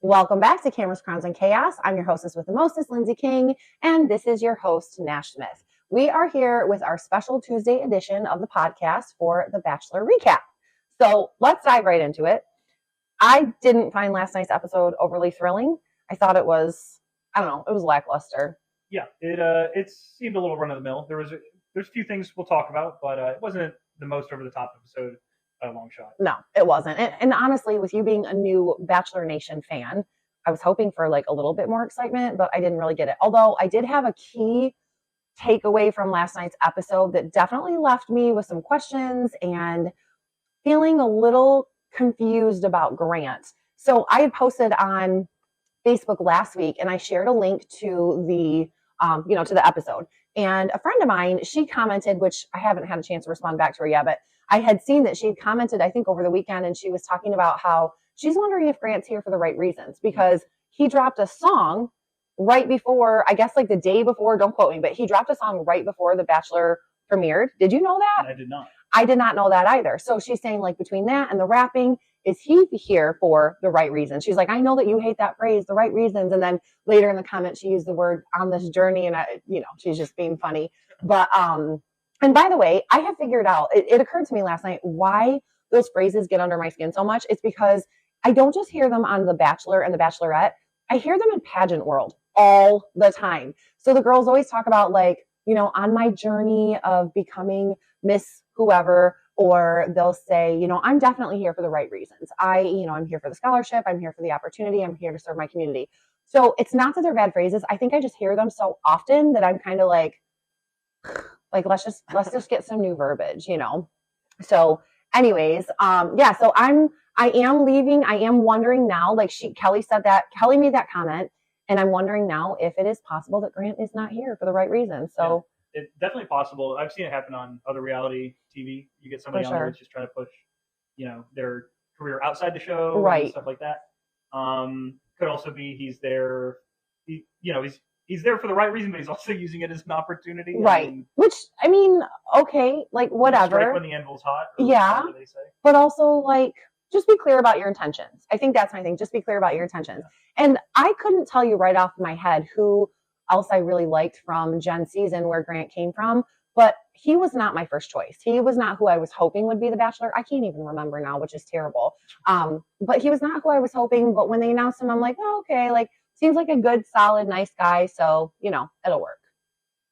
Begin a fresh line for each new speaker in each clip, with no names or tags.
Welcome back to Cameras, Crowns, and Chaos. I'm your hostess with the mostest, Lindsay King, and this is your host, Nash Smith. We are here with our special Tuesday edition of the podcast for the Bachelor recap. So let's dive right into it. I didn't find last night's episode overly thrilling. I thought it was, it was lackluster.
Yeah, it seemed a little run of the mill. There's a few things we'll talk about, but it wasn't the most over the top episode by a long shot.
No, it wasn't. And honestly, with you being a new Bachelor Nation fan, I was hoping for like a little bit more excitement, but I didn't really get it. Although I did have a key takeaway from last night's episode that definitely left me with some questions and feeling a little confused about Grant. So I had posted on Facebook last week and I shared a link to the to the episode. And a friend of mine, she commented, which I haven't had a chance to respond back to her yet, but I had seen that she had commented, I think, over the weekend, and she was talking about how she's wondering if Grant's here for the right reasons because he dropped a song right before, I guess like the day before, don't quote me, but he dropped a song right before The Bachelor premiered. Did you know that?
I did not.
I did not know that either. So she's saying like between that and the rapping, is he here for the right reasons? She's like, I know that you hate that phrase, the right reasons. And then later in the comments, she used the word on this journey and she's just being funny. But, and by the way, I have figured out, it occurred to me last night, why those phrases get under my skin so much. It's because I don't just hear them on The Bachelor and The Bachelorette. I hear them in pageant world all the time. So the girls always talk about like, on my journey of becoming Miss whoever, or they'll say, I'm definitely here for the right reasons. I'm here for the scholarship. I'm here for the opportunity. I'm here to serve my community. So it's not that they're bad phrases. I think I just hear them so often that I'm kind of like, let's just get some new verbiage, So anyways, so I am leaving. I am wondering now, Kelly made that comment, and I'm wondering now if it is possible that Grant is not here for the right reasons. So
it's definitely possible. I've seen it happen on other reality TV. You get somebody on there that's just trying to push, their career outside the show,
right,
and stuff like that. Could also be he's there. He's there for the right reason, but he's also using it as an opportunity.
Right. Okay, whatever.
Strike when the anvil's hot.
Yeah.
They say.
But also, just be clear about your intentions. I think that's my thing. Just be clear about your intentions. Yeah. And I couldn't tell you right off my head who else I really liked from Jen's season where Grant came from, but he was not my first choice. He was not who I was hoping would be the Bachelor. I can't even remember now, which is terrible. But he was not who I was hoping. But when they announced him, I'm like, oh, okay, seems like a good, solid, nice guy. So, it'll work.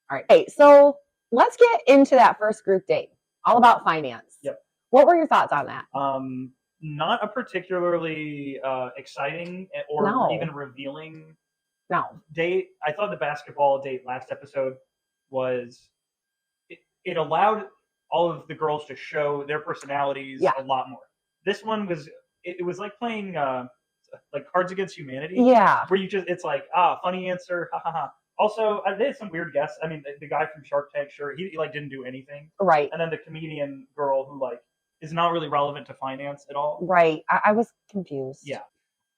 All right. Hey, so let's get into that first group date. All about finance.
Yep.
What were your thoughts on that?
Not a particularly exciting or even revealing date. I thought the basketball date last episode was, it allowed all of the girls to show their personalities a lot more. This one was, it was like playing like Cards Against Humanity.
Yeah.
Where it's like, funny answer, ha ha ha. Also, I did some weird guess. I mean, the guy from Shark Tank, sure, he didn't do anything.
Right.
And then the comedian girl who is not really relevant to finance at all.
Right. I was confused.
Yeah.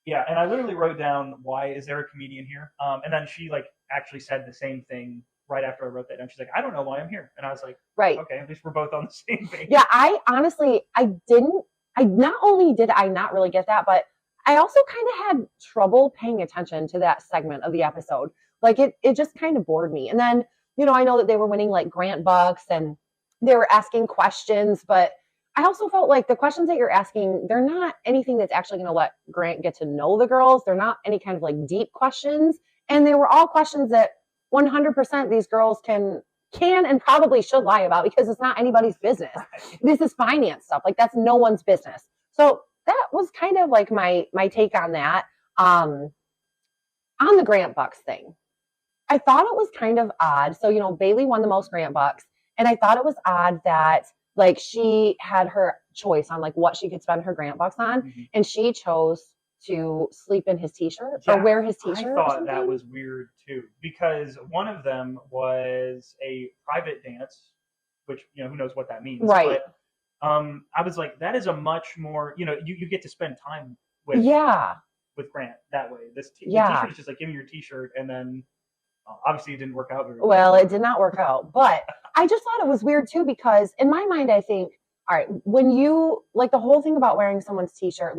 Yeah. And I literally wrote down, why is there a comedian here? And then she actually said the same thing right after I wrote that down. She's like, I don't know why I'm here. And I was like,
right.
Okay, at least we're both on the same page.
Yeah. I honestly, not only did I not really get that, but I also kind of had trouble paying attention to that segment of the episode. It just kind of bored me. And then, I know that they were winning Grant bucks and they were asking questions, but I also felt like the questions that you're asking, they're not anything that's actually going to let Grant get to know the girls. They're not any kind of deep questions. And they were all questions that 100% these girls can and probably should lie about because it's not anybody's business. This is finance stuff. That's no one's business. So that was kind of my take on that. On the Grant bucks thing, I thought it was kind of odd. So, Bailey won the most Grant bucks. And I thought it was odd that she had her choice on what she could spend her Grant bucks on. Mm-hmm. And she chose to sleep in his t-shirt or wear his t-shirt.
I thought that was weird too, because one of them was a private dance, which, who knows what that means.
Right.
But I was like, that is a much more, you get to spend time with Grant that way. The t-shirt is just give me your t-shirt. And then obviously it didn't work out very well.
Well, it did not work out, but I just thought it was weird too, because in my mind, I think, all right, when you the whole thing about wearing someone's t-shirt,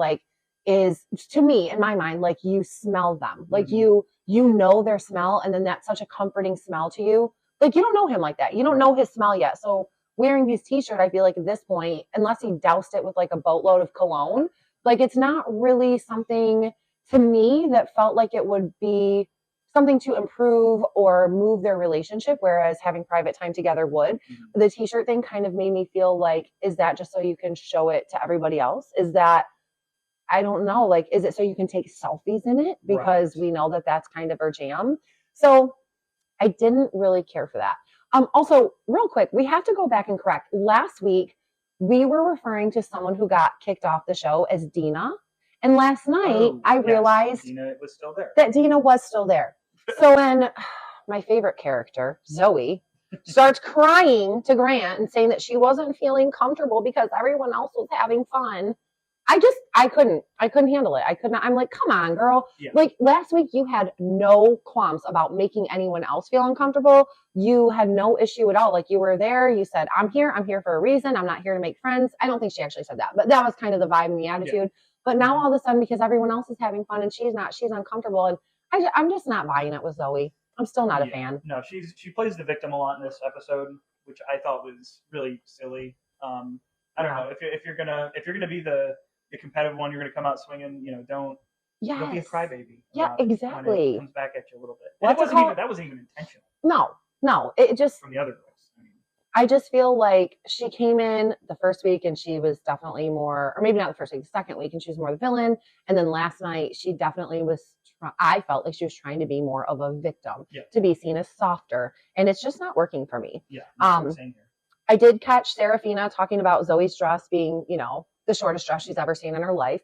is, to me, in my mind, like you smell them. Like
Mhm.
you know their smell, and then that's such a comforting smell to you. Like you don't know him like that. You don't know his smell yet. So wearing his t-shirt, I feel like at this point, unless he doused it with like a boatload of cologne, like it's not really something to me that felt like it would be something to improve or move their relationship, whereas having private time together would.
Mhm.
The t-shirt thing kind of made me feel like, is that just so you can show it to everybody else? Is that, I don't know, like, is it so you can take selfies in it? Because
Right.
we know that that's kind of our jam. So I didn't really care for that. Also, real quick, we have to go back and correct. Last week, we were referring to someone who got kicked off the show as Dina. And last night,
Oh,
I
yes.
realized
Dina was still there.
that Dina was still there. So when my favorite character, Zoe, starts crying to Grant and saying that she wasn't feeling comfortable because everyone else was having fun, I couldn't handle it. I could not. I'm like, come on, girl.
Yeah.
Like last week, you had no qualms about making anyone else feel uncomfortable. You had no issue at all. Like you were there. You said, I'm here for a reason. I'm not here to make friends. I don't think she actually said that, but that was kind of the vibe and the attitude. Yeah. But now all of a sudden, because everyone else is having fun and she's not, she's uncomfortable. And I'm just not buying it with Zoe. I'm still not a fan.
No, she plays the victim a lot in this episode, which I thought was really silly. I don't know, if you're gonna be the competitive one, you're gonna come out swinging. Don't be a crybaby.
Yeah, exactly.
When it comes back at you a little bit. That wasn't even intentional.
No, it just
from the other girls.
I just feel like she came in the first week and she was definitely more, or maybe not the first week, the second week, and she was more the villain. And then last night, she definitely was, I felt like she was trying to be more of a victim, to be seen as softer. And it's just not working for me.
Yeah. Same here.
I did catch Serafina talking about Zoe's dress being, the shortest dress she's ever seen in her life.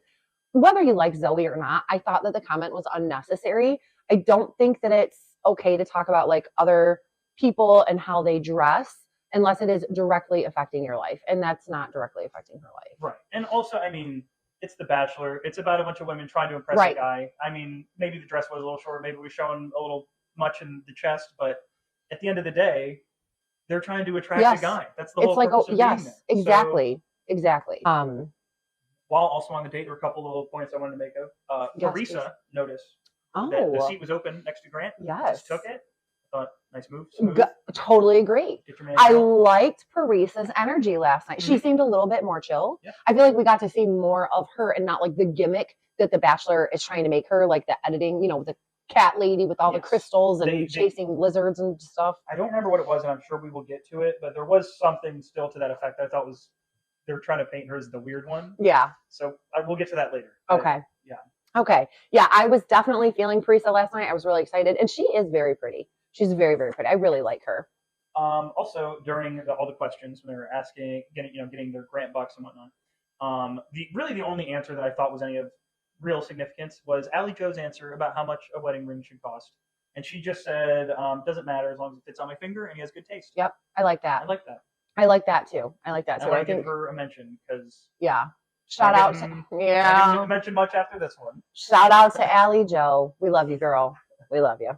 Whether you like Zoe or not, I thought that the comment was unnecessary. I don't think that it's okay to talk about like other people and how they dress unless it is directly affecting your life. And that's not directly affecting her life.
Right. And also, I mean, it's The Bachelor. It's about a bunch of women trying to impress a guy. I mean, maybe the dress was a little short. Maybe we're showing a little much in the chest. But at the end of the day, they're trying to attract a guy. That's the whole purpose of being there.
Exactly. So, exactly.
While also on the date, there were a couple little points I wanted to make of. Parisa noticed that the seat was open next to Grant.
Yes.
Just took it. Thought, nice move.
Totally agree. I liked Parisa's energy last night. She seemed a little bit more chill. Yeah. I feel like we got to see more of her and not like the gimmick that The Bachelor is trying to make her, like the editing, the cat lady with all the crystals and chasing lizards and stuff.
I don't remember what it was, and I'm sure we will get to it, but there was something still to that effect that I thought was, they were trying to paint her as the weird one.
Yeah.
So we'll get to that later.
Okay.
Yeah.
Okay. Yeah, I was definitely feeling Parisa last night. I was really excited, and she is very pretty. She's very, very pretty. I really like her.
Also, during all the questions when they were asking, getting their Grant bucks and whatnot, the only answer that I thought was any of real significance was Allie Joe's answer about how much a wedding ring should cost, and she just said, "Doesn't matter as long as it fits on my finger and he has good taste."
Yep, I like that.
I like that.
I like that too. I
want to give her a mention because
shout out.
I didn't mention much after this one.
Shout out to Allie Joe. We love you, girl. We love you.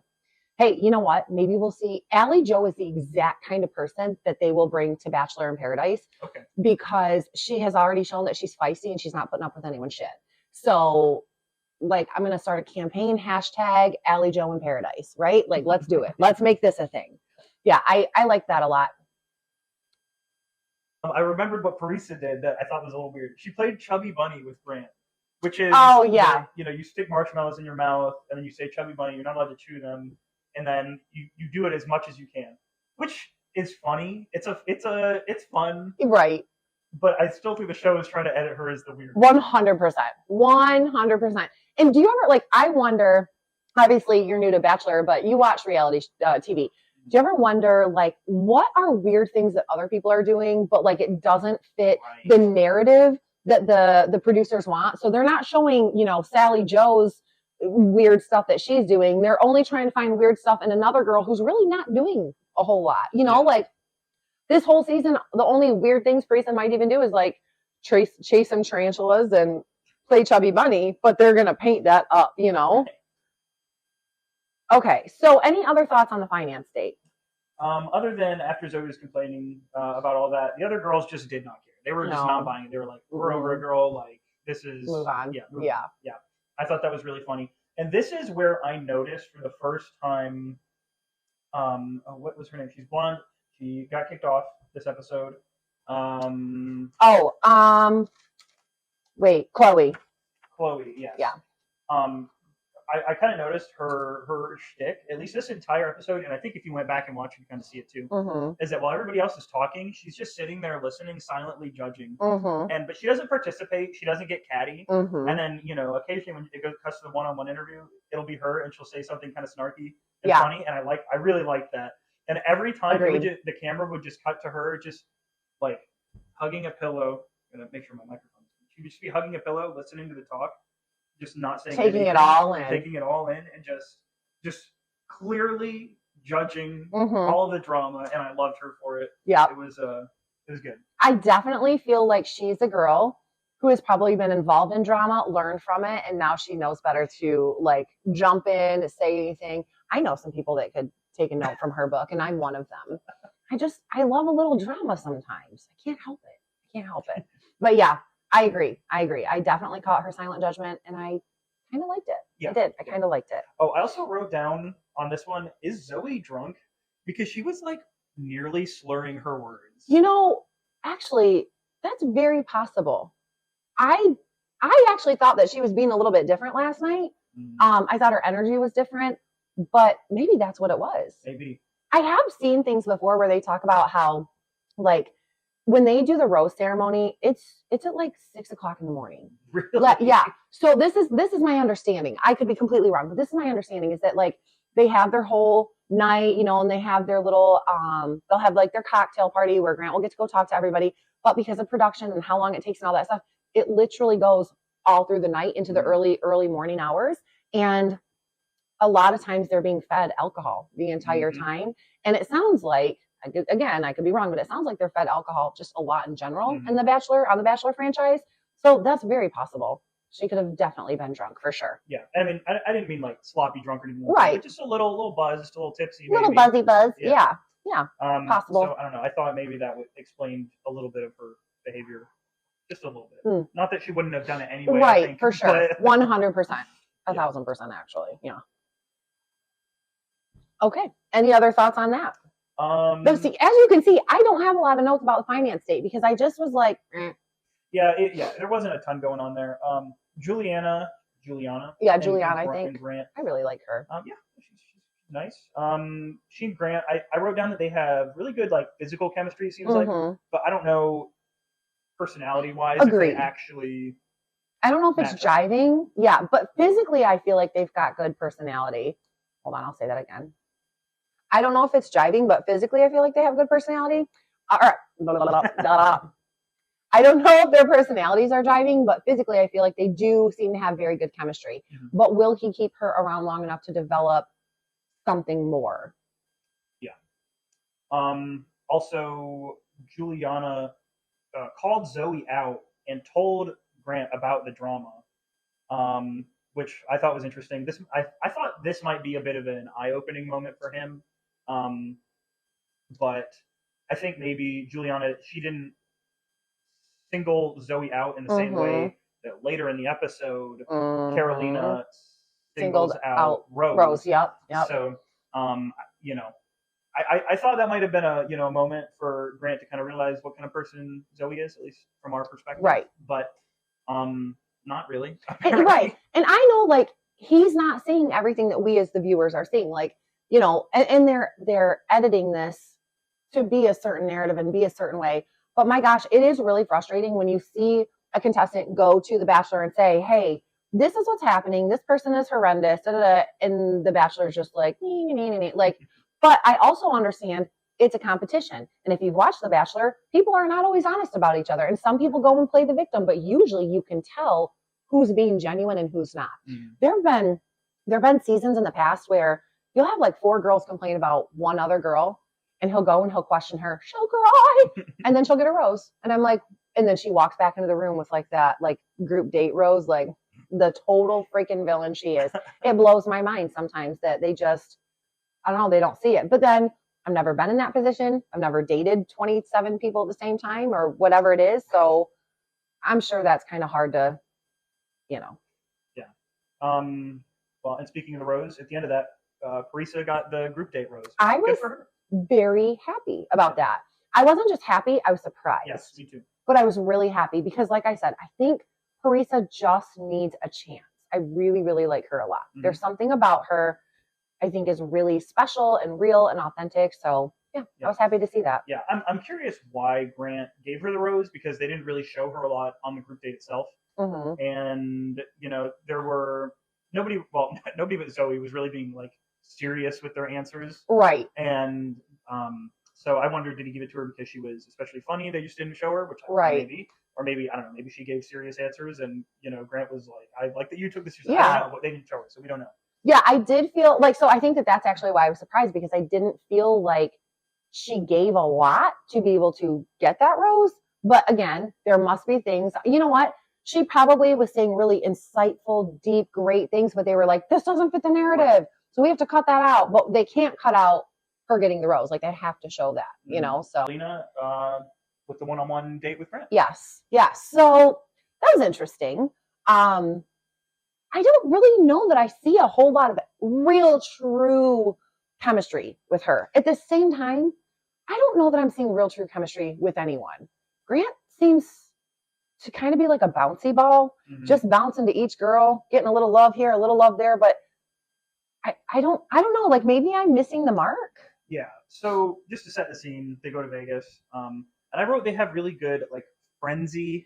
Hey, you know what? Maybe we'll see. Allie Joe is the exact kind of person that they will bring to Bachelor in Paradise.
Okay.
Because she has already shown that she's feisty and she's not putting up with anyone's shit. So, like, I'm going to start a campaign, hashtag Allie Joe in Paradise, right? Like, let's do it. Let's make this a thing. Yeah, I like that a lot.
I remembered what Parisa did that I thought was a little weird. She played Chubby Bunny with Grant, which is, you stick marshmallows in your mouth and then you say Chubby Bunny. You're not allowed to chew them. And then you do it as much as you can, which is funny. It's fun.
Right.
But I still think the show is trying to edit her as the weird
100%. 100%. And do you ever, I wonder, obviously you're new to Bachelor, but you watch reality TV. Do you ever wonder, what are weird things that other people are doing, but, it doesn't fit the narrative that the producers want? So they're not showing, Sally Joe's weird stuff that she's doing. They're only trying to find weird stuff in another girl who's really not doing a whole lot. This whole season, the only weird things Parisa might even do is chase some tarantulas and play Chubby Bunny, but they're going to paint that up, Okay, so any other thoughts on the finance date?
Other than after Zoe was complaining about all that, the other girls just did not care. They were just not buying it. They were like, we're over a girl, this is
move on.
Yeah,
yeah.
On. Yeah. I thought that was really funny. And this is where I noticed for the first time, what was her name? She's blonde. She got kicked off this episode.
Wait, Chloe.
Chloe, yes.
Yeah.
I kind of noticed her shtick, at least this entire episode, and I think if you went back and watched, you kind of see it too, is that while everybody else is talking, she's just sitting there listening, silently judging. But she doesn't participate. She doesn't get catty. And then, occasionally when it cuts to the one-on-one interview, it'll be her, and she'll say something kind of snarky and funny, and I really like that. And every time the camera would just cut to her, just like hugging a pillow. I'm gonna make sure my microphone. She'd just be hugging a pillow, listening to the talk. Just not saying
taking
anything,
it all in,
and just clearly judging all of the drama, and I loved her for it.
Yeah,
it was good.
I definitely feel like she's a girl who has probably been involved in drama, learned from it, and now she knows better to like jump in, say anything. I know some people that could take a note from her book, and I'm one of them. I love a little drama sometimes. I can't help it. But yeah. I agree. I definitely caught her silent judgment, and I kind of liked it. Yeah. I did. I kind of liked it.
Oh, I also wrote down on this one, is Zoe drunk? Because she was like nearly slurring her words.
Actually, that's very possible. I actually thought that she was being a little bit different last night. I thought her energy was different, but maybe that's what it was.
Maybe.
I have seen things before where they talk about how, like, when they do the rose ceremony, it's at like 6 o'clock in the morning.
Really?
Yeah. So this is my understanding. I could be completely wrong, but this is my understanding is that like they have their whole night, and they have their little, they'll have like their cocktail party where Grant will get to go talk to everybody. But because of production and how long it takes and all that stuff, it literally goes all through the night into the early morning hours. And a lot of times they're being fed alcohol the entire time. And it sounds like, again, I could be wrong, but it sounds like they're fed alcohol just a lot in general in on the Bachelor franchise. So that's very possible. She could have definitely been drunk for sure.
Yeah. I mean, I didn't mean like sloppy drunk anymore.
Right.
Just a little buzz, just a little tipsy.
Little buzzy buzz. Yeah. Possible.
So I don't know. I thought maybe that would explain a little bit of her behavior. Just a little bit. Not that she wouldn't have done it anyway.
Right.
I think,
for sure. 100%. 1,000% actually. Yeah. Okay. Any other thoughts on that? But see, as you can see, I don't have a lot of notes about the finance state because I just was like,
Yeah, there wasn't a ton going on there. Juliana.
Yeah, Juliana, I think.
Grant.
I really like her.
Yeah, she's nice. She and Grant, I wrote down that they have really good like physical chemistry, it seems like, but I don't know personality-wise if they actually.
I don't know if it's jiving. Yeah, but physically, I feel like they've got good personality. Hold on, I'll say that again. I don't know if it's jiving, but physically I feel like they have good personality. I don't know if their personalities are jiving, but physically I feel like they do seem to have very good chemistry. But will he keep her around long enough to develop something more?
Yeah. Also, Juliana called Zoe out and told Grant about the drama, which I thought was interesting. I thought this might be a bit of an eye-opening moment for him. But I think maybe Juliana, she didn't single Zoe out in the same way that later in the episode, Carolina singles out Rose.
Yep.
So, I thought that might have been a moment for Grant to kind of realize what kind of person Zoe is, at least from our perspective.
Right.
But, not really.
Right. And I know like he's not seeing everything that we as the viewers are seeing. Like, and they're editing this to be a certain narrative and be a certain way. But my gosh, it is really frustrating when you see a contestant go to The Bachelor and say, hey, this is what's happening. This person is horrendous. And The Bachelor's just like, like, but I also understand it's a competition. And if you've watched The Bachelor, people are not always honest about each other. And some people go and play the victim, but usually you can tell who's being genuine and who's not. There have been seasons in the past where you'll have like 4 girls complain about one other girl, and he'll go and he'll question her. She'll cry, and then she'll get a rose. And I'm like, and then she walks back into the room with like that like group date rose, like the total freaking villain she is. It blows my mind sometimes that they just, I don't know, they don't see it. But then I've never been in that position. I've never dated 27 people at the same time or whatever it is. So I'm sure that's kind of hard to you know.
Yeah. Well, and speaking of the rose, at the end of that, Parisa got the group date rose.
I was very happy about that. I wasn't just happy, I was surprised.
Yes, me too.
But I was really happy because, like I said, I think Parisa just needs a chance. I really, really like her a lot. Mm-hmm. There's something about her I think is really special and real and authentic. So yeah, I was happy to see that.
Yeah, I'm curious why Grant gave her the rose, because they didn't really show her a lot on the group date itself. Mm-hmm. And, you know, there were nobody but Zoe was really being like serious with their answers.
Right.
And so I wondered, did he give it to her because she was especially funny? They just didn't show her, which maybe. Or maybe, I don't know, maybe she gave serious answers and, you know, Grant was like, I like that you took this seriously. Yeah. I don't know, but they didn't show her, so we don't know.
Yeah, I did feel like, so I think that that's actually why I was surprised, because I didn't feel like she gave a lot to be able to get that rose. But again, there must be things, you know what? She probably was saying really insightful, deep, great things, but they were like, this doesn't fit the narrative. Right. So we have to cut that out. But they can't cut out her getting the rose. Like, they have to show that, you know? So
Lena, with the one-on-one date with Grant.
Yes. So that was interesting. I don't really know that I see a whole lot of real, true chemistry with her. At the same time, I don't know that I'm seeing real, true chemistry with anyone. Grant seems to kind of be like a bouncy ball, just bouncing to each girl, getting a little love here, a little love there. But I don't know. Like, maybe I'm missing the mark.
Yeah. So just to set the scene, they go to Vegas. And I wrote they have really good like frenzy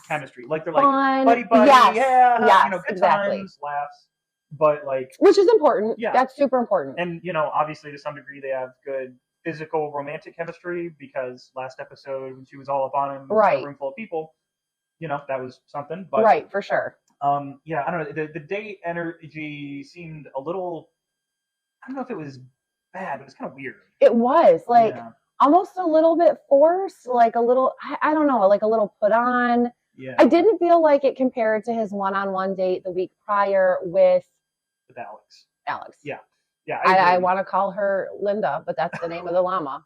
chemistry. Like they're like buddy,
yes,
you know, good times, laughs. But like,
which is important. Yeah, that's super important.
And you know, obviously to some degree they have good physical romantic chemistry, because last episode when she was all up on him, in a room full of people, you know, that was something. But
right, for sure.
Yeah, I don't know. The date energy seemed a little, I don't know if it was bad, but it was kind of weird.
It was like almost a little bit forced, like a little, I don't know, like a little put on. Yeah. I didn't feel like it compared to his one-on-one date the week prior with Alex.
Yeah.
I want to call her Linda, but that's the name of the llama.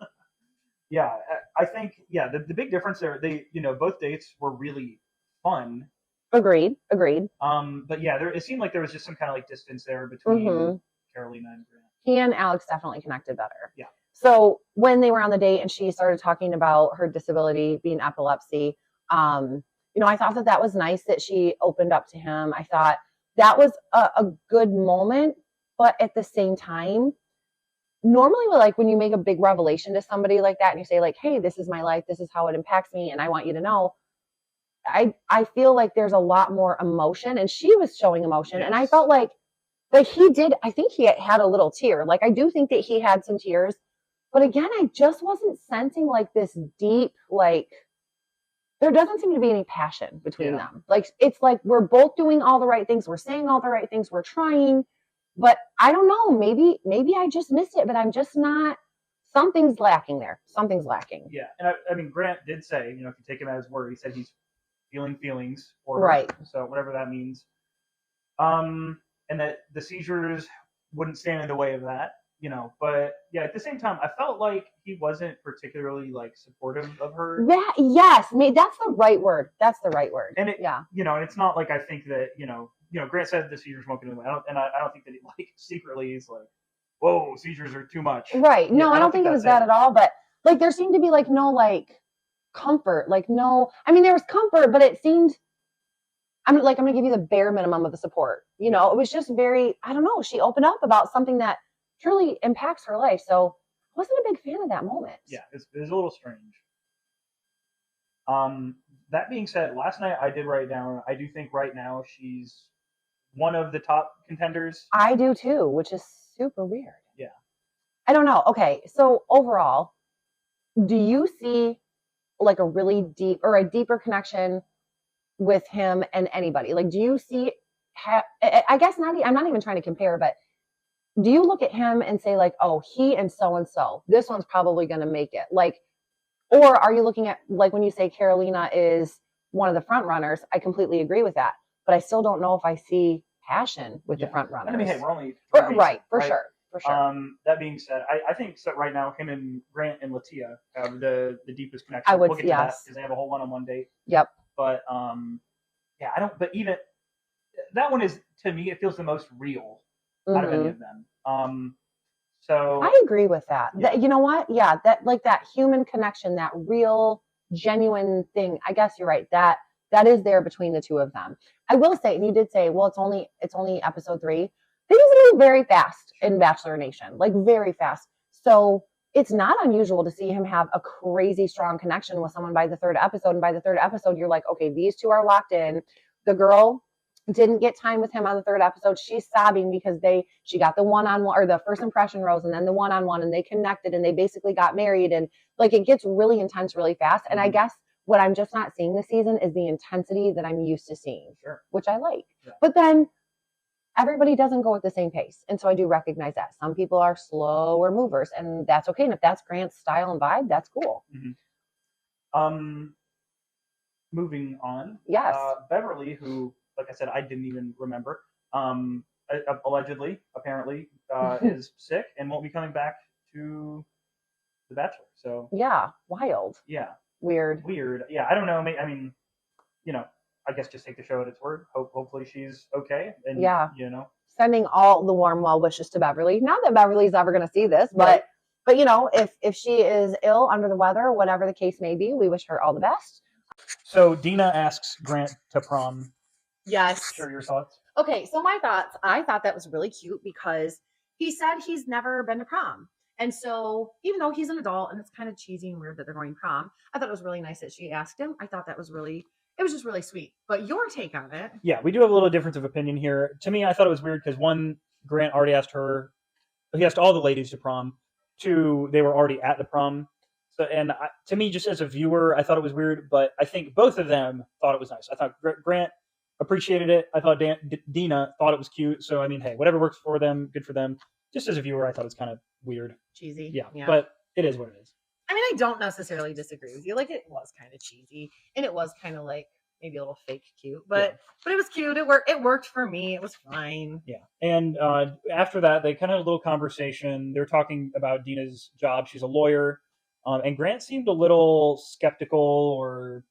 Yeah, I think, the big difference there, they, you know, both dates were really fun.
Agreed.
But yeah, it seemed like there was just some kind of like distance there between Carolina and Grant.
He and Alex definitely connected better.
Yeah.
So when they were on the date and she started talking about her disability being epilepsy, you know, I thought that was nice that she opened up to him. I thought that was a good moment, but at the same time, normally like when you make a big revelation to somebody like that and you say like, hey, this is my life, this is how it impacts me, and I want you to know, I feel like there's a lot more emotion, and she was showing emotion. Yes. And I felt like he did, I think he had a little tear. Like, I do think that he had some tears, but again, I just wasn't sensing like this deep, like, there doesn't seem to be any passion between them. Like, it's like we're both doing all the right things, we're saying all the right things, we're trying, but I don't know, maybe I just missed it, but I'm just not, something's lacking there. Something's lacking.
Yeah. And I mean, Grant did say, you know, if you take him at his word, he said he's feeling feelings for her. Right. So whatever that means. And that the seizures wouldn't stand in the way of that, you know. But yeah, at the same time, I felt like he wasn't particularly like supportive of her.
Yes, that's the right word. That's the right word.
And you know, and it's not like I think that, you know, Grant said the seizures won't get in the way. I don't think that he like secretly is like, whoa, seizures are too much.
Right. No, I don't think it was that at all. But like, there seemed to be like no like comfort, like no. I mean, there was comfort, but it seemed. I'm going to give you the bare minimum of the support. You know, it was just very, I don't know. She opened up about something that truly impacts her life. So I wasn't a big fan of that moment.
Yeah, it was a little strange. That being said, last night I did write down, I do think right now she's one of the top contenders.
I do too, which is super weird.
Yeah.
I don't know. Okay. So overall, do you see like a really deep or a deeper connection with him and anybody? Like, do you see, I guess not, I'm not even trying to compare, but do you look at him and say like, oh, he and so, this one's probably going to make it? Like, or are you looking at, like, when you say Carolina is one of the front runners, I completely agree with that, but I still don't know if I see passion with the front runners.
I mean, hey, we're only
right, for sure.
That being said, I think so right now him and Grant and Latia have the deepest connection.
We'll
get to that because they have a whole one-on-one date.
Yep.
But I don't. But even that one is, to me, it feels the most real out of any of them. So
I agree with that.
Yeah.
You know what? Yeah, that like that human connection, that real, genuine thing. I guess you're right. That is there between the two of them. I will say, and you did say, well, it's only episode 3. Things move very fast in Bachelor Nation, like very fast. So it's not unusual to see him have a crazy strong connection with someone by the 3rd episode. And by the 3rd episode, you're like, okay, these two are locked in. The girl didn't get time with him on the 3rd episode. She's sobbing because she got the one-on-one, or the first impression rose, and then the one-on-one, and they connected, and they basically got married. And like, it gets really intense really fast. And I guess what I'm just not seeing this season is the intensity that I'm used to seeing, which I like. Yeah. But then everybody doesn't go at the same pace. And so I do recognize that. Some people are slower movers, and that's okay. And if that's Grant's style and vibe, that's cool.
Moving on.
Yes.
Beverly, who, like I said, I didn't even remember, allegedly, apparently, is sick and won't be coming back to The Bachelor. So
yeah, wild.
Yeah.
Weird.
Yeah, I don't know. I mean, I guess just take the show at its word. Hopefully she's okay. And,
yeah. Sending all the warm well wishes to Beverly. Not that Beverly's ever going to see this, but if she is ill, under the weather, whatever the case may be, we wish her all the best.
So Dina asks Grant to prom.
Yes.
Share your thoughts.
Okay, so my thoughts. I thought that was really cute because he said he's never been to prom. And so even though he's an adult and it's kind of cheesy and weird that they're going prom, I thought it was really nice that she asked him. I thought that was it was just really sweet. But your take on it?
Yeah, we do have a little difference of opinion here. To me, I thought it was weird because one, Grant already asked her, he asked all the ladies to prom. 2, they were already at the prom. So, and to me, just as a viewer, I thought it was weird, but I think both of them thought it was nice. I thought Grant appreciated it. I thought Dina thought it was cute. So, I mean, hey, whatever works for them, good for them. Just as a viewer, I thought it was kind of weird.
Cheesy.
Yeah, but it is what it is.
I mean, I don't necessarily disagree with you. Like, it was kind of cheesy, and it was kind of like maybe a little fake cute, but it was cute. It worked for me. It was fine.
Yeah. And after that, they kind of had a little conversation. They're talking about Dina's job. She's a lawyer. And Grant seemed a little skeptical or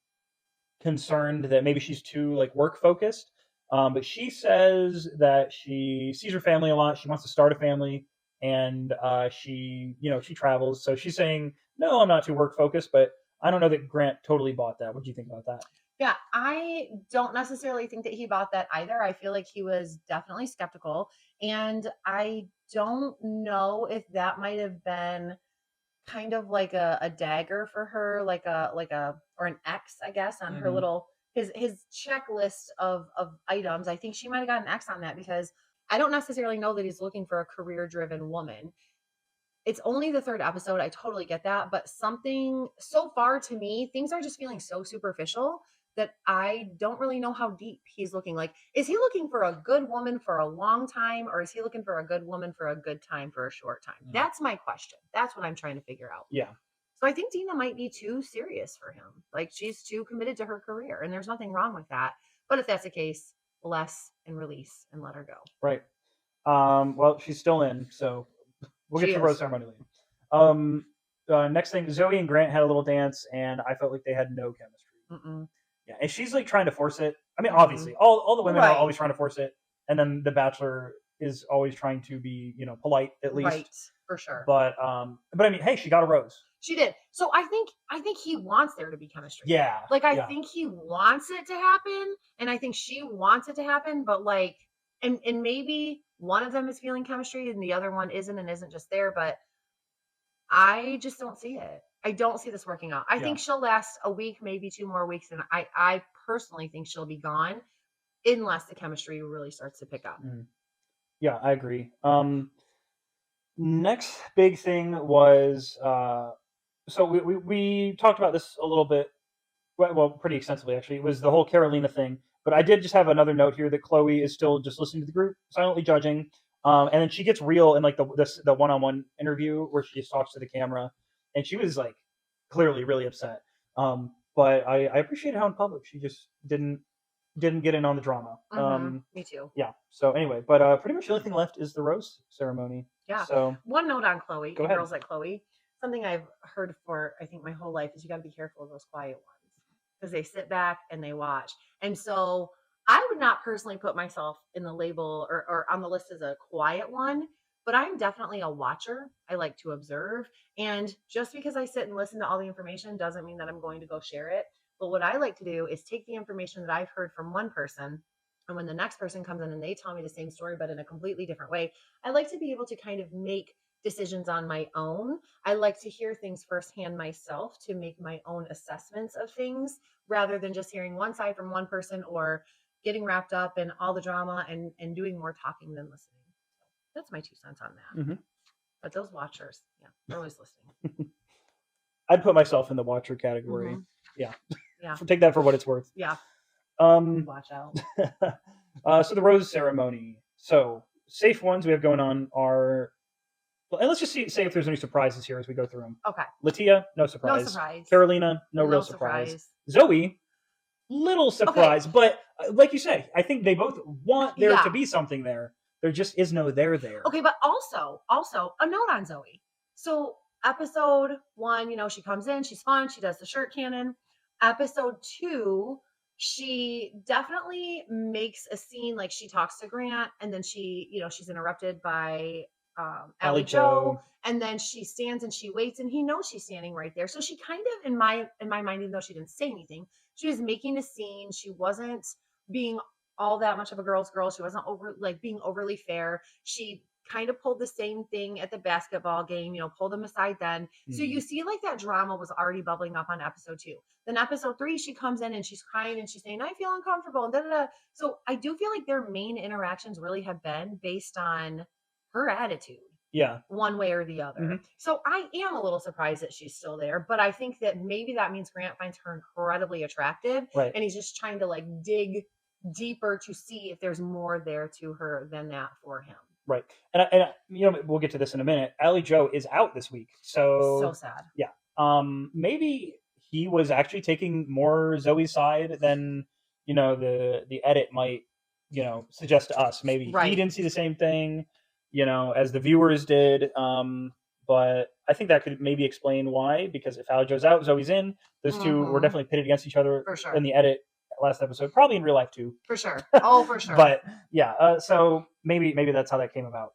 concerned that maybe she's too work focused. But she says that she sees her family a lot. She wants to start a family, and she travels. So she's saying, no, I'm not too work focused, but I don't know that Grant totally bought that. What do you think about that?
Yeah, I don't necessarily think that he bought that either. I feel like he was definitely skeptical, and I don't know if that might have been kind of like a dagger for her, like a or an X, I guess, on her little his checklist of items. I think she might have got an X on that because I don't necessarily know that he's looking for a career-driven woman. It's only the 3rd episode. I totally get that, but something so far to me, things are just feeling so superficial that I don't really know how deep he's looking. Like, is he looking for a good woman for a long time, or is he looking for a good woman for a good time for a short time? That's my question. That's what I'm trying to figure out.
Yeah.
So I think Dina might be too serious for him. Like, she's too committed to her career, and there's nothing wrong with that. But if that's the case, bless and release and let her go.
Right. Well, she's still in, so we'll get to the rose ceremony later. Next thing, Zoe and Grant had a little dance, and I felt like they had no chemistry. Yeah, and she's trying to force it. I mean, obviously, all the women are always trying to force it, and then the Bachelor is always trying to be, polite at least.
Right, for sure.
But I mean, hey, she got a rose.
She did. So I think he wants there to be chemistry.
Yeah.
I think he wants it to happen, and I think she wants it to happen, but and maybe one of them is feeling chemistry and the other one isn't and isn't just there, but I just don't see it. I don't see this working out. I think she'll last a week, maybe 2 more weeks, and I personally think she'll be gone unless the chemistry really starts to pick up.
Yeah, I agree. Next big thing was so we talked about this a little bit, well, pretty extensively actually. It was the whole Carolina thing, but I did just have another note here that Chloe is still just listening to the group, silently judging, and then she gets real in the one-on-one interview where she just talks to the camera. And she was clearly really upset. But I appreciated how in public she just didn't get in on the drama.
Me too.
Yeah. So anyway, but pretty much the only thing left is the rose ceremony.
Yeah.
So
one note on Chloe,
Go ahead.
Girls Like Chloe. Something I've heard for I think my whole life is you got to be careful of those quiet ones because they sit back and they watch. And so I would not personally put myself in the label or on the list as a quiet one, but I'm definitely a watcher. I like to observe. And just because I sit and listen to all the information doesn't mean that I'm going to go share it. But what I like to do is take the information that I've heard from one person. And when the next person comes in and they tell me the same story, but in a completely different way, I like to be able to kind of make decisions on my own. I like to hear things firsthand myself to make my own assessments of things rather than just hearing one side from one person or getting wrapped up in all the drama and doing more talking than listening. So that's my 2 cents on that.
Mm-hmm.
But those watchers, yeah, they're always listening.
I'd put myself in the watcher category.
Mm-hmm.
Yeah.
Yeah.
Take that for what it's worth.
Yeah.
Watch
out.
So the rose ceremony. So safe ones we have going on are, and let's just say if there's any surprises here as we go through them.
Okay.
Latia, no surprise.
No surprise.
Carolina, no real surprise. Zoe, little surprise, but like you say, I think they both want there to be something there. There just is no there.
Okay, but also a note on Zoe. So episode 1, she comes in, she's fun, she does the shirt cannon. Episode 2, she definitely makes a scene, like she talks to Grant, and then she's interrupted by Allie Joe, and then she stands and she waits, and he knows she's standing right there. So she kind of, in my mind, even though she didn't say anything, she was making a scene. She wasn't being all that much of a girl's girl. She wasn't being overly fair. She kind of pulled the same thing at the basketball game, pulled him aside then. Mm-hmm. So you see like that drama was already bubbling up on episode 2. Then episode 3, she comes in and she's crying and she's saying, I feel uncomfortable. And da-da-da. So I do feel like their main interactions really have been based on her attitude.
Yeah.
One way or the other. Mm-hmm. So I am a little surprised that she's still there, but I think that maybe that means Grant finds her incredibly attractive.
Right.
And he's just trying to like dig deeper to see if there's more there to her than that for him.
Right. And we'll get to this in a minute. Allie Joe is out this week. So
sad.
Yeah. Maybe he was actually taking more Zoe's side than, the edit might, suggest to us. Maybe he didn't see the same thing, as the viewers did. But I think that could maybe explain why, because if Allie Joe's out, Zoe's in, those two were definitely pitted against each other
for sure.
In the edit last episode, probably in real life too.
For sure. Oh, for sure.
But yeah, so maybe that's how that came about.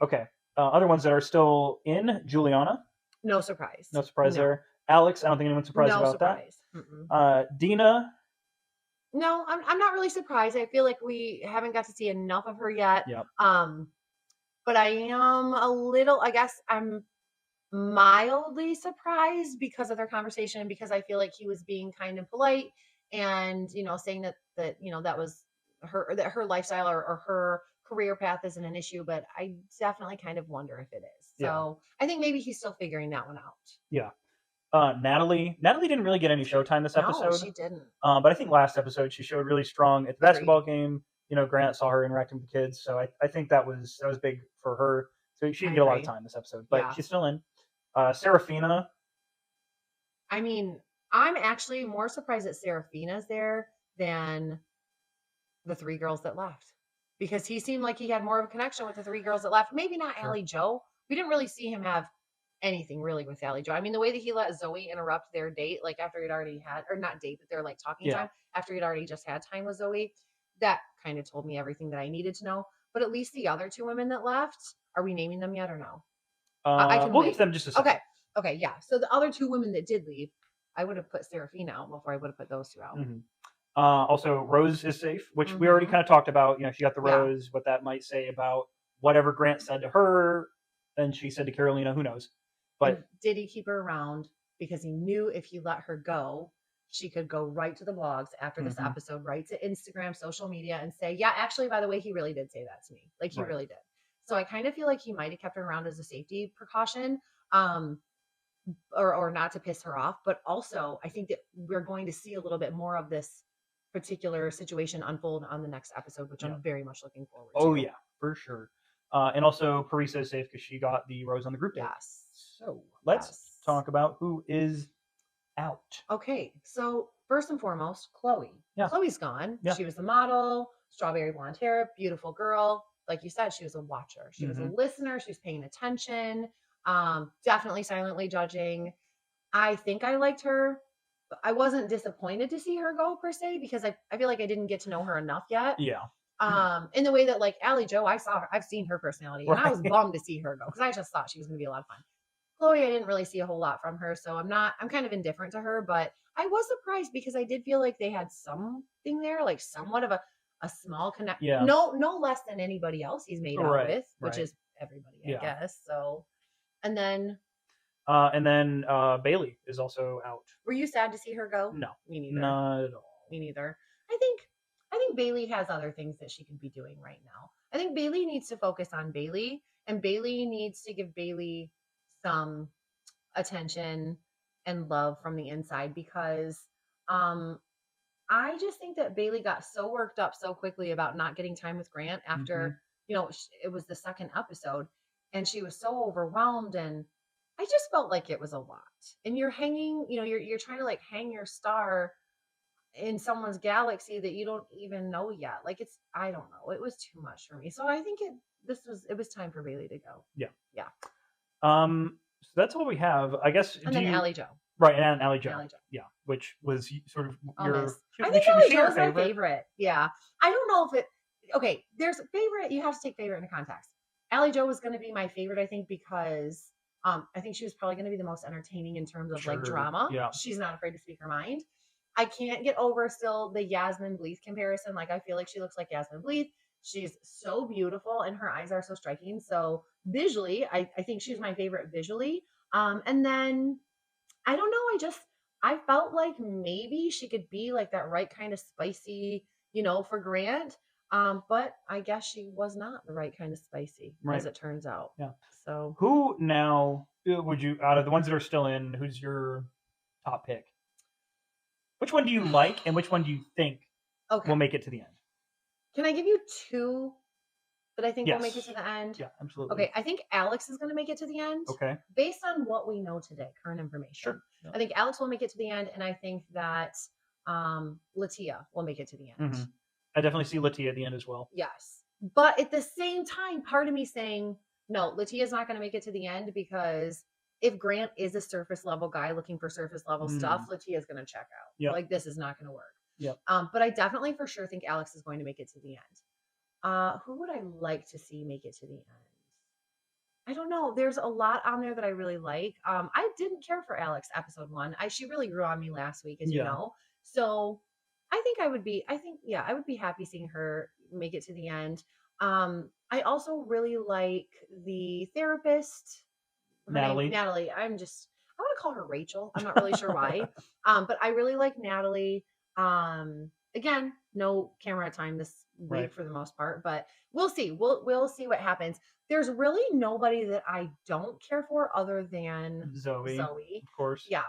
Okay. Other ones that are still in, Juliana.
No surprise.
No surprise there. Alex, I don't think anyone's surprised about that. Dina.
No, I'm not really surprised. I feel like we haven't got to see enough of her yet.
Yep.
But I am a little, I guess I'm mildly surprised because of their conversation, because I feel like he was being kind and polite and, saying that that was her lifestyle or her career path isn't an issue, but I definitely kind of wonder if it is. So I think maybe he's still figuring that one out.
Yeah. Natalie didn't really get any showtime this episode.
No, she didn't.
But I think last episode she showed really strong at the basketball game. Grant saw her interacting with the kids, so I think that was big for her. So she didn't get a lot of time this episode, but she's still in. Serafina.
I mean, I'm actually more surprised that Serafina's there than the 3 girls that left, because he seemed like he had more of a connection with the 3 girls that left. Maybe not Allie Joe. We didn't really see him have anything really with Allie Joe. I mean, the way that he let Zoe interrupt their date, like after he'd already had, or not date, but they're like talking time after he'd already just had time with Zoe, that kind of told me everything that I needed to know. But at least the other 2 women that left, are we naming them yet or no?
We'll get to them just a second.
Okay, yeah. So the other 2 women that did leave, I would have put Serafina out before I would have put those 2 out.
Mm-hmm. Also, Rose is safe, which we already kind of talked about. She got the rose, what that might say about whatever Grant said to her, and she said to Carolina, who knows. But
and did he keep her around because he knew if he let her go, she could go right to the blogs after this episode, right to Instagram, social media, and say, yeah, actually, by the way, he really did say that to me. Like, he really did. So I kind of feel like he might have kept her around as a safety precaution, or not to piss her off. But also, I think that we're going to see a little bit more of this particular situation unfold on the next episode, which I'm very much looking forward to.
Oh, yeah, for sure. And also, Parisa is safe because she got the rose on the group date.
Yes.
So let's talk about who is out.
Okay, so first and foremost, Chloe.
Yeah.
Chloe's gone.
Yeah.
She was the model, strawberry blonde hair, beautiful girl. Like you said, she was a watcher. She was a listener. She was paying attention. Definitely silently judging. I think I liked her I wasn't disappointed to see her go per se, because I feel like I didn't get to know her enough yet.
Yeah.
In the way that like Allie Joe, I've seen her personality, and I was
Right.
bummed to see her go because I just thought she was going to be a lot of fun. Chloe, I didn't really see a whole lot from her, so I'm kind of indifferent to her, but I was surprised because I did feel like they had something there, like somewhat of a small connect.
Yeah.
No less than anybody else he's made out
Right,
with, which
right.
is everybody, I
Yeah.
guess. So, and then
Bailey is also out.
were you sad to see her go?
No,
Me neither.
not at all.
Me neither. I think Bailey has other things that she could be doing right now. I think Bailey needs to focus on Bailey, and Bailey needs to give Bailey some attention and love from the inside, because um I just think that Bailey got so worked up so quickly about not getting time with Grant after, it was the second episode, and she was so overwhelmed, and I just felt like it was a lot. And you're hanging, you're trying to like hang your star in someone's galaxy that you don't even know yet. Like I don't know. It was too much for me. So I think it was time for Bailey to go.
Yeah.
Yeah.
So that's all we have, I guess.
And then Allie Joe.
Right, and Allie Joe.
Allie Joe.
Yeah, which was sort of
I think Allie Joe is my favorite. Yeah. I don't know if okay, there's favorite, you have to take favorite into context. Allie Joe was going to be my favorite, I think, because I think she was probably going to be the most entertaining in terms of like drama.
Yeah.
She's not afraid to speak her mind. I can't get over still the Yasmin Bleeth comparison. Like, I feel like she looks like Yasmin Bleeth. She's so beautiful and her eyes are so striking. So visually, I think she's my favorite visually. And then I don't know. I felt like maybe she could be like that right kind of spicy, for Grant. But I guess she was not the right kind of spicy, as it turns out.
Yeah.
So
who now would you, out of the ones that are still in, who's your top pick? Which one do you like, and which one do you think will make it to the end?
Can I give you two that I think will make it to the end?
Yeah, absolutely.
Okay, I think Alex is going to make it to the end.
Okay.
Based on what we know today, current information.
Sure. Yeah.
I think Alex will make it to the end, and I think that Latia will make it to the end.
Mm-hmm. I definitely see Latia at the end as well.
Yes. But at the same time, part of me saying, no, Latia's not going to make it to the end, because if Grant is a surface level guy looking for surface level stuff, Latia's going to check out.
Yep.
Like, this is not going to work.
Yep.
But I definitely for sure think Alex is going to make it to the end. Who would I like to see make it to the end? I don't know. There's a lot on there that I really like. I didn't care for Alex episode 1. She really grew on me last week, as you know. So I think I would be happy seeing her make it to the end. I also really like the therapist,
Natalie.
Natalie. I want to call her Rachel. I'm not really sure why. But I really like Natalie. Again, no camera time this week for the most part, but we'll see. We'll see what happens. There's really nobody that I don't care for other than Zoe.
Of course.
Yeah.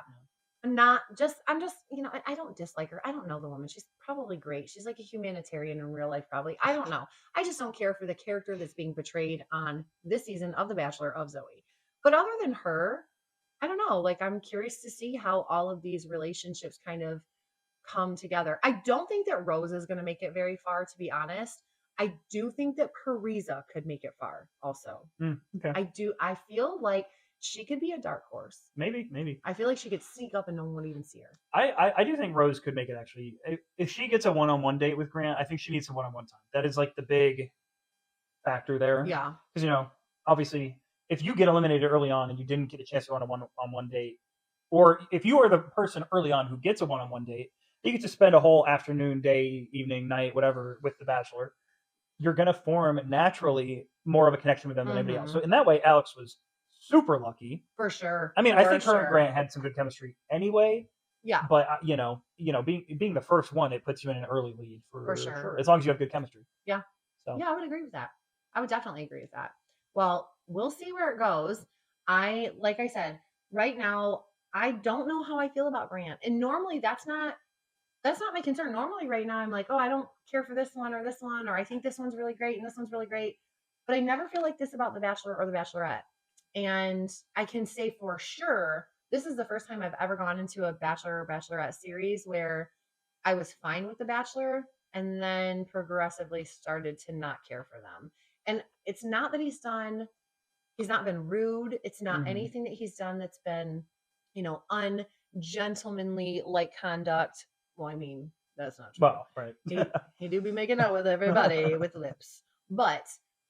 I'm just, I don't dislike her. I don't know the woman. She's probably great. She's like a humanitarian in real life, probably. I don't know. I just don't care for the character that's being portrayed on this season of The Bachelor of Zoe. But other than her, I don't know. Like, I'm curious to see how all of these relationships kind of come together. I don't think that Rose is going to make it very far, to be honest. I do think that Parisa could make it far also.
Okay.
I feel like she could be a dark horse.
Maybe.
I feel like she could sneak up and no one would even see her.
I do think Rose could make it, actually. If she gets a one-on-one date with Grant, I think she needs some one-on-one time. That is like the big factor there.
Yeah.
Because, obviously, if you get eliminated early on and you didn't get a chance to go on a one-on-one date, or if you are the person early on who gets a one-on-one date, you get to spend a whole afternoon, day, evening, night, whatever, with the Bachelor, you're going to form naturally more of a connection with them than anybody else. So in that way, Alex was super lucky.
For sure.
I mean, I think her and Grant had some good chemistry anyway.
Yeah.
But, being the first one, it puts you in an early lead for sure. As long as you have good chemistry.
Yeah. So. Yeah, I would agree with that. I would definitely agree with that. Well, we'll see where it goes. Like I said, right now, I don't know how I feel about Grant. And normally that's not my concern. Normally right now I'm like, oh, I don't care for this one, or I think this one's really great and this one's really great. But I never feel like this about The Bachelor or The Bachelorette. And I can say for sure, this is the first time I've ever gone into a Bachelor or Bachelorette series where I was fine with The Bachelor and then progressively started to not care for them. And it's not that he's not been rude. It's not anything that he's done that's been,
gentlemanly like conduct. Well, I mean, that's not true.
Well, right.
he do be making out with everybody with lips. But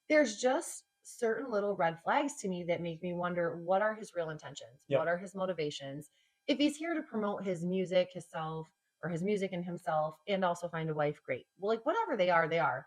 there's just certain little red flags to me that make me wonder, what are his real intentions?
Yep.
What are his motivations? If he's here to promote his music, himself, or his music and himself, and also find a wife, great. Well, like, whatever they are, they are.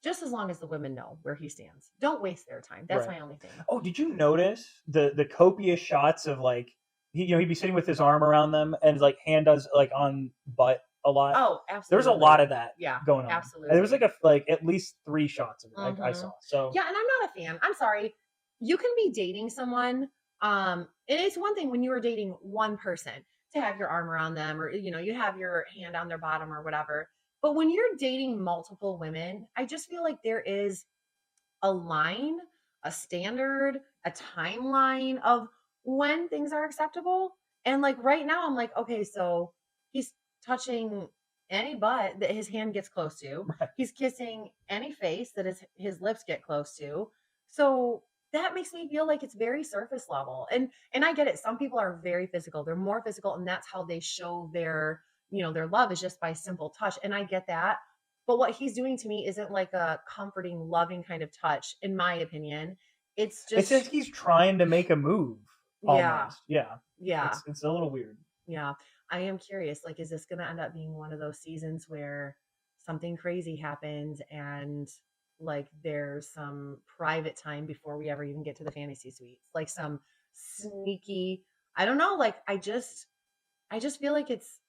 Just as long as the women know where he stands. Don't waste their time. That's my only thing.
Oh, did you notice the copious shots of like, he'd be sitting with his arm around them and like hand does like on butt a lot.
Oh, absolutely.
There's a lot of that going on.
Absolutely.
And there was like at least 3 shots of it I saw. So
yeah, and I'm not a fan. I'm sorry. You can be dating someone, and it's one thing when you are dating one person to have your arm around them, or you have your hand on their bottom or whatever. But when you're dating multiple women, I just feel like there is a line, a standard, a timeline of when things are acceptable. And like right now, I'm like, okay, so he's touching any butt that his hand gets close to.
Right.
He's kissing any face that his lips get close to. So that makes me feel like it's very surface level. And I get it. Some people are very physical. They're more physical, and that's how they show their love, is just by simple touch. And I get that. But what he's doing to me isn't like a comforting, loving kind of touch, in my opinion. It's
like he's trying to make a move. Almost. Yeah. It's a little weird.
Yeah. I am curious. Like, is this going to end up being one of those seasons where something crazy happens and like there's some private time before we ever even get to the fantasy suites? Like some sneaky, I don't know. Like, I just feel like it's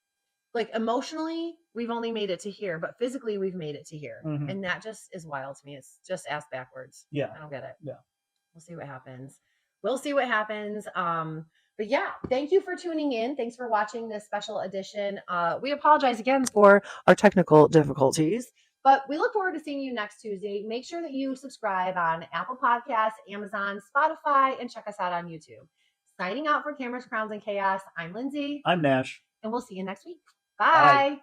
like emotionally we've only made it to here, but physically we've made it to here. And that just is wild to me. It's just ass backwards.
Yeah.
I don't get it.
Yeah.
We'll see what happens. But yeah, thank you for tuning in. Thanks for watching this special edition. We apologize again for our technical difficulties, but we look forward to seeing you next Tuesday. Make sure that you subscribe on Apple Podcasts, Amazon, Spotify, and check us out on YouTube. Signing out for Cameras, Crowns, and Chaos, I'm Lindsay.
I'm Nash.
And we'll see you next week. Bye.